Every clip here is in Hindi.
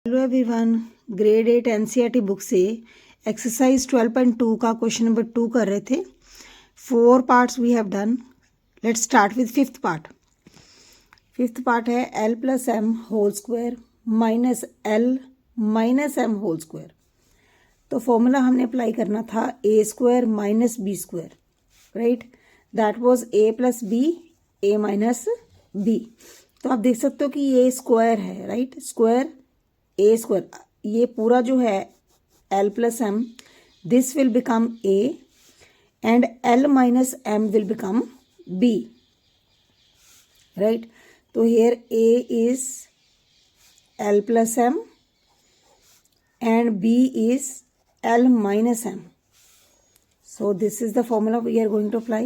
Hello everyone, grade 8 NCERT book से एक्सरसाइज 12.2 का क्वेश्चन नंबर 2 कर रहे थे। 4 parts we have done. Let's start with fifth part. Fifth part है L plus M whole square minus L minus M whole square. तो फॉर्मूला हमने अप्लाई करना था A square minus B square, right. That was A plus B A minus B. तो आप देख सकते हो कि ये स्क्वायर है, राइट। स्क्वायर ए स्क्वायर, ये पूरा जो है L plus M, this will become A and L minus M will become B, right. तो here A is L plus M and b is L minus m. So this is the formula we are going to apply.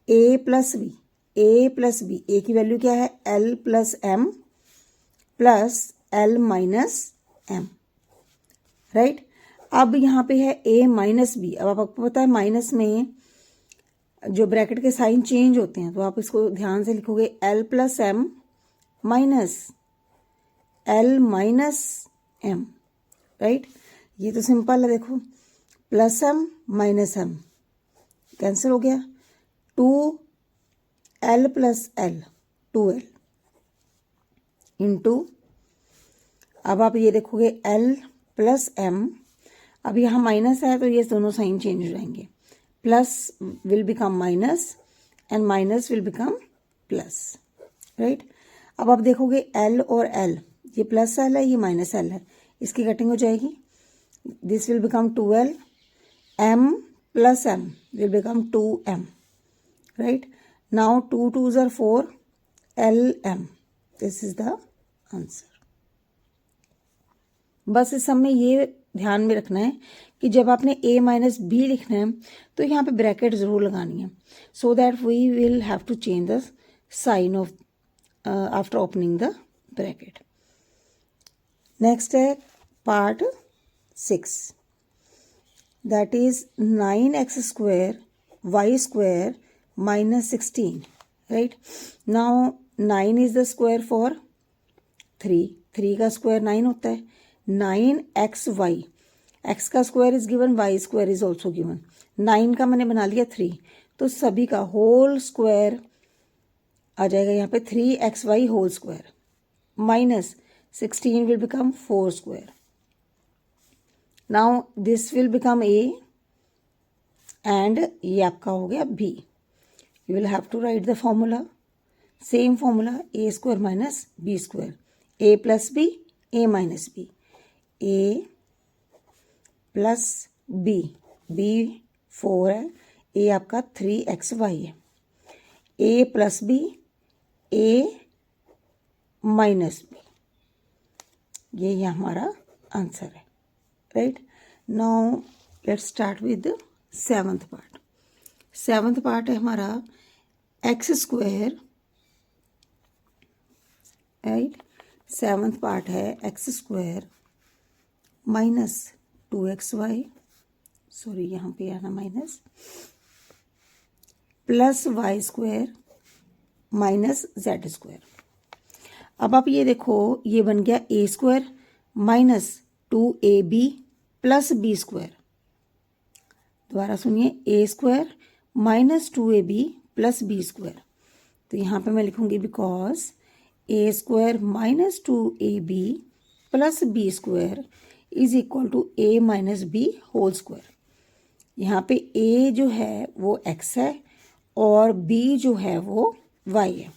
A plus b, a की वैल्यू क्या है L plus m plus L minus m, right. अब यहाँ पे है a माइनस बी। अब आपको पता है माइनस में जो ब्रैकेट के साइन चेंज होते हैं, तो आप इसको ध्यान से लिखोगे L plus m minus L minus m, right. ये तो सिंपल है, देखो plus M minus M cancel हो गया। 2L plus L 2L into, अब आप ये देखोगे L प्लस एम, अब यहाँ माइनस है तो ये दोनों साइन चेंज हो जाएंगे। Plus will become minus and minus will become plus, right. अब आप देखोगे L और L, ये प्लस L है, ये माइनस L है, इसकी कटिंग हो जाएगी। This will become 2L, m plus m will become 2m, right. Now 2 2s are 4, LM, this is the answer. बस इस सब में ये ध्यान में रखना है कि जब आपने a माइनस बी लिखना है तो यहाँ पे ब्रैकेट जरूर लगानी है, so that we will have to change the sign of after opening the bracket. Next है part 6, that is 9x square Y square minus 16, right. Now 9 is the square for 3 का स्क्वायर 9 होता है। 9xy, x का square is given, y square is also given. 9 का मैंने बना लिया 3, तो सभी का होल स्क्वायर आ जाएगा यहाँ पे 3xy whole square minus 16 will become 4 square. Now this will become A and ये आपका हो गया B. You will have to write the formula. Same formula, A square minus B square. A plus B, A minus B. A plus B, B 4 है, A आपका 3xy है। A plus B, A minus B, ये हमारा आंसर है, right. Now let's start with seventh part. Seventh part है हमारा X square, right. Seventh part है X square minus 2xy, sorry यहाँ पे आना minus, plus Y square minus Z square. अब आप ये देखो, ये बन गया A square minus 2ab plus B square. दोबारा सुनिए, A square minus 2ab plus B square. तो यहाँ पे मैं लिखूंगी because A square minus 2ab plus B square is equal to A minus B whole square. यहाँ पे ए जो है वो x है और b जो है वो y है,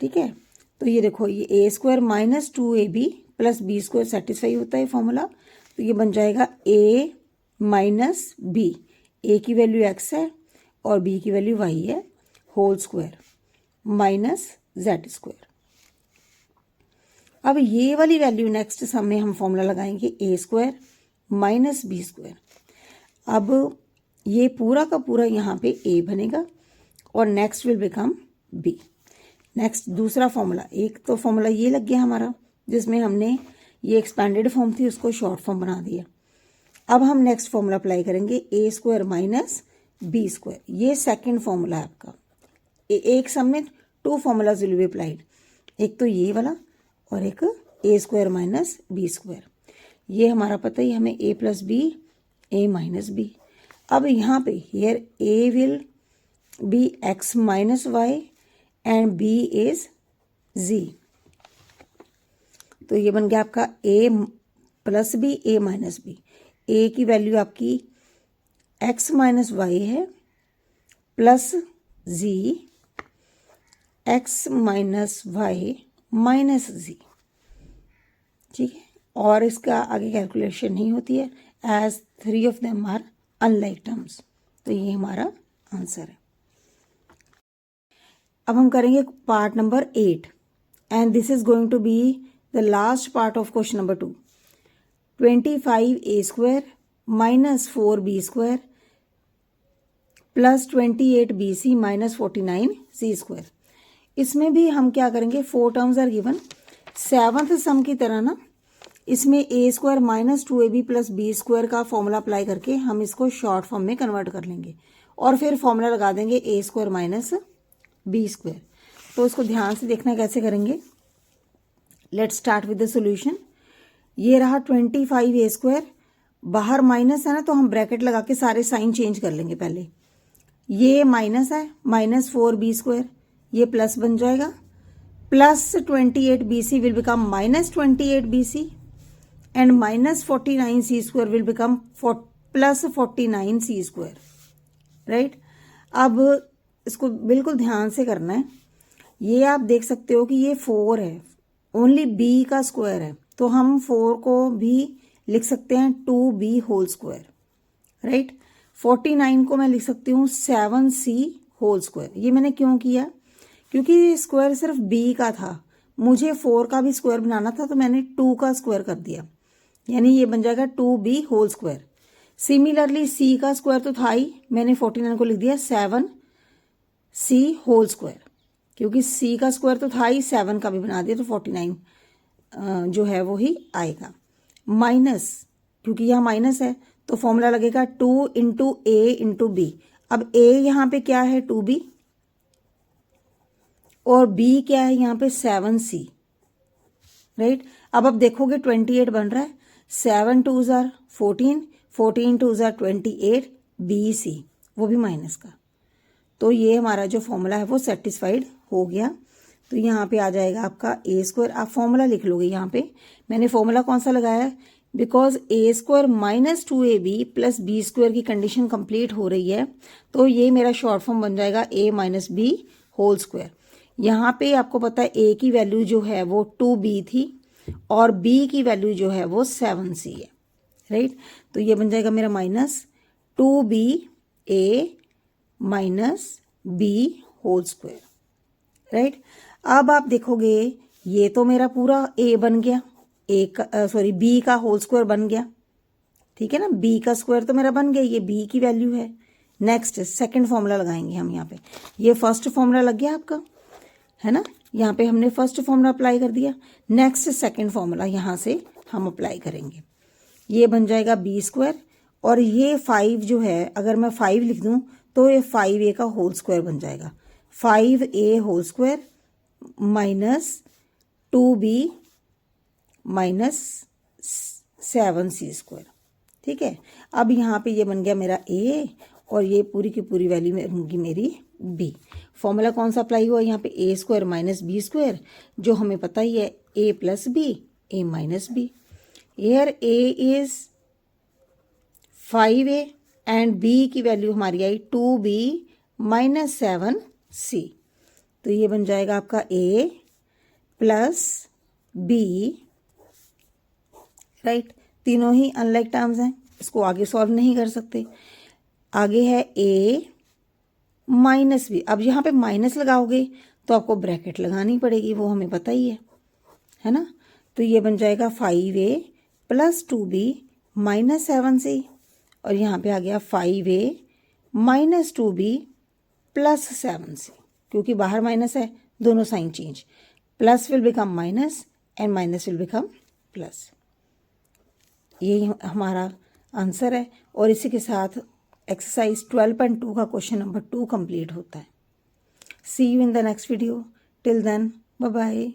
ठीक है। तो ये देखो, ये A square minus 2ab plus B square satisfy होता है फॉर्मूला, तो ये बन जाएगा a माइनस बी। ए की वैल्यू x है और b की वैल्यू y है, whole square minus Z square. अब ये वाली वैल्यू नेक्स्ट सम में हम फॉर्मूला लगाएंगे ए स्क्वायर माइनस बी स्क्वायर। अब ये पूरा का पूरा यहाँ पे a बनेगा और next will become b। Next दूसरा फॉर्मूला, एक तो फॉर्मूला ये लग गया हमारा जिसमें हमने ये एक्सपेंडेड फॉर्म थी उसको शॉर्ट फॉर्म बना दिया। अब हम नेक्स्ट फॉर्मूला अप्लाई करेंगे ए स्क्वायर माइनस बी स्क्वायर। ये सेकंड फॉर्मूला है आपका। एक सम में 2 फॉर्मूलाज विल बी अप्लाइड, एक तो ये वाला और एक A square minus B square. ये हमारा पता ही हमें A plus B A minus B. अब यहाँ पे here A will be X minus Y and B is Z. तो ये बन गया आपका A plus B A minus B. A की वैल्यू आपकी एक्स माइनस वाई है plus Z X minus Y minus Z. ठीक है, और इसका आगे कैलकुलेशन नहीं होती है as 3 of them are unlike terms. तो ये हमारा आंसर है। अब हम करेंगे part number 8 and this is going to be the last part of question number 2। 25a square minus 4b square plus 28bc minus 49c square. इसमें भी हम क्या करेंगे, 4 टर्म्स आर गिवन। 7th सम की तरह ना इसमें A square minus 2ab plus B square का फॉर्मूला अप्लाई करके हम इसको शॉर्ट फॉर्म में कन्वर्ट कर लेंगे और फिर फॉर्मूला लगा देंगे ए स्क्वायर माइनस बी स्क्वायर। तो इसको ध्यान से देखना कैसे करेंगे। Let's start with the solution. ये रहा 25a स्क्वायर, बाहर माइनस है ना तो हम ब्रैकेट लगा के सारे साइन चेंज कर लेंगे। पहले ये माइनस है, माइनस 4b स्क्वायर, ये प्लस बन जाएगा, plus 28bc will become minus 28bc and minus 49c square will become plus 49c square. Right, अब इसको बिल्कुल ध्यान से करना है। ये आप देख सकते हो कि ये 4 है, ओनली b का स्क्वायर है, तो हम 4 को भी लिख सकते हैं 2b होल स्क्वायर। राइट, 49 को मैं लिख सकती हूँ 7c होल स्क्वायर। ये मैंने क्यों किया, क्योंकि स्क्वायर सिर्फ b का था, मुझे 4 का भी स्क्वायर बनाना था तो मैंने 2 का स्क्वायर कर दिया, यानी ये बन जाएगा 2b whole square. Similarly c का स्क्वायर तो था ही, मैंने 49 को लिख दिया 7c होल स्क्वायर, क्योंकि c का स्क्वायर तो था ही, 7 का भी बना दिया तो 49 जो है वो ही आएगा। माइनस, क्योंकि यहाँ माइनस है तो फॉर्मूला लगेगा 2 इंटू ए इंटू बी। अब a यहाँ पे क्या है 2b और b क्या है यहाँ पे 7c। राइट, अब देखोगे 28 बन रहा है, 7 2s are 14, 14 2s are 28, bc वो भी माइनस का। तो ये हमारा जो फॉर्मूला है वो सेटिस्फाइड हो गया। तो यहाँ पे आ जाएगा आपका ए स्क्वायर। आप फॉर्मूला लिख लोगे, यहाँ पे मैंने फॉर्मूला कौन सा लगाया है, because A square minus 2ab plus B square की कंडीशन कंप्लीट हो रही है, तो ये मेरा शॉर्ट फॉर्म बन जाएगा a minus B whole square. यहाँ पे आपको पता है a की वैल्यू जो है वो 2b थी और b की वैल्यू जो है वो 7c है। राइट, तो ये बन जाएगा मेरा minus 2b a minus b whole square. Right, अब आप देखोगे ये तो मेरा पूरा a बन गया, b का होल स्क्वायर बन गया। ठीक है ना, b का स्क्वायर तो मेरा बन गया, ये b की वैल्यू है। नेक्स्ट सेकंड फॉर्मूला लगाएंगे हम यहाँ पे। ये फर्स्ट फॉर्मूला लग गया आपका, है ना, यहाँ पे हमने फर्स्ट फॉर्मूला अप्लाई कर दिया। नेक्स्ट सेकंड फॉर्मूला यहाँ से हम अप्लाई करेंगे। ये बन जाएगा बी स्क्वायर और ये 5 जो है, अगर मैं 5 लिख दूँ तो ये 5a का होल स्क्वायर बन जाएगा, 5a whole square minus 2b minus 7c square. ठीक है, अब यहाँ पे ये बन गया मेरा a और ये पूरी की पूरी वैल्यू में होंगी मेरी b। फॉर्मूला कौन सा अप्लाई हुआ यहाँ पे, A square minus B square, जो हमें पता ही है a plus B a minus B. Here a is 5a and b की वैल्यू हमारी आई 2b माइनस 7c। तो ये बन जाएगा आपका a प्लस b। राइट, तीनों ही अनलाइक टर्म्स हैं, इसको आगे सॉल्व नहीं कर सकते। आगे है a माइनस बी। अब यहाँ पे माइनस लगाओगे तो आपको ब्रैकेट लगानी पड़ेगी, वो हमें पता ही है ना। तो ये बन जाएगा 5a plus 2b minus 7c और यहाँ पे आ गया 5a minus 2b plus 7c, क्योंकि बाहर माइनस है, दोनों sign change, plus will become minus and minus will become plus. यही हमारा आंसर है और इसी के साथ एक्सरसाइज 12.2 का क्वेश्चन नंबर 2 कंप्लीट होता है। See you in the next video, till then bye bye.